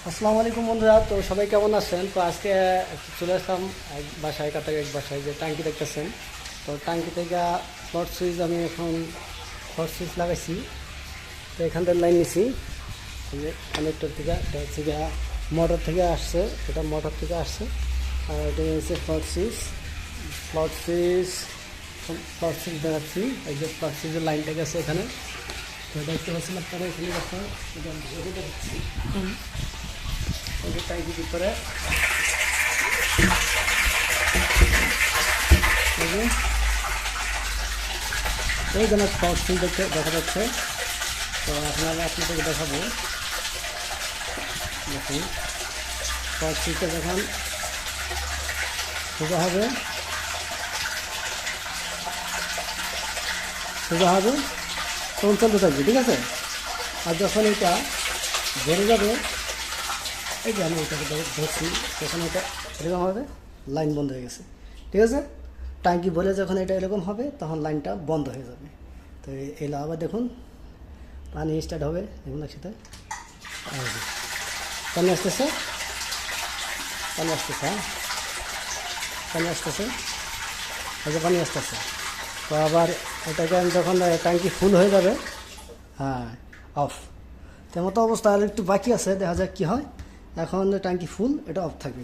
আসসালামু আলাইকুম বন্ধুরা, তো সবাই কেমন আছেন? তো আজকে চলে আসলাম এক বাসায়, কাটার এক বাসায়, যে ট্যাঙ্কি দেখতেছেন। তো ট্যাঙ্কি থেকে ফ্লট সুইচ আমি এখন ফ্লট সুইচ লাগাইছি। তো এখান থেকে লাইন নিছি, এই যে কানেক্টর থেকে, এটা হচ্ছে গিয়ে মোটর থেকে আসছে, এটা মোটর থেকে আসছে। আর এটা হচ্ছে ফ্লট সুইচ। ফ্লট সুইচ ফ্লট সুইচ দেখাচ্ছি, এই যে ফ্লট সুইচের লাইনটা গেছে এখানে। তো দেখতে পাচ্ছেন আপনারা এখানে দেখুন, এটা দেখাচ্ছি। এই যে ট্যাঙ্কির ভিতরে এই যে এই যেন ফ্লট সুইচ দেখা যাচ্ছে। তো আপনাদেরকে দেখাবো। দেখুন, ফ্লট সুইচটা যখন সোজা হবে তখন চলতে থাকবে, ঠিক আছে। আর যখন এটা বেড়ে যাবে, এই যে আমি এটাকে ধরছি, তখন এটা এরকম হবে, লাইন বন্ধ হয়ে গেছে, ঠিক আছে। ট্যাঙ্কি ভরে যখন এটা এরকম হবে, তখন লাইনটা বন্ধ হয়ে যাবে। তো এলো আবার দেখুন, পানি স্টার্ট হবে, দেখুন একসাথে পানি আসতেছে, পানি আসতেছে, হ্যাঁ পানি আসতেছে, এই যে পানি আসতেছে। তো আবার এটাকে আমি যখন ট্যাঙ্কি ফুল হয়ে যাবে, হ্যাঁ অফ। তেমন তো অবস্থা আর একটু বাকি আছে, দেখা যাক কী হয়। এখন ট্যাঙ্কি ফুল, এটা অফ থাকবে।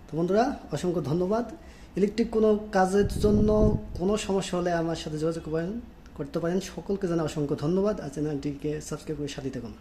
তো বন্ধুরা, অসংখ্য ধন্যবাদ। ইলেকট্রিক কোনো কাজের জন্য কোনো সমস্যা হলে আমার সাথে যোগাযোগ করতে পারেন। সকলকে জানাই অসংখ্য ধন্যবাদ। আর চ্যানেলটিকে সাবস্ক্রাইব করে সাথে থাকুন।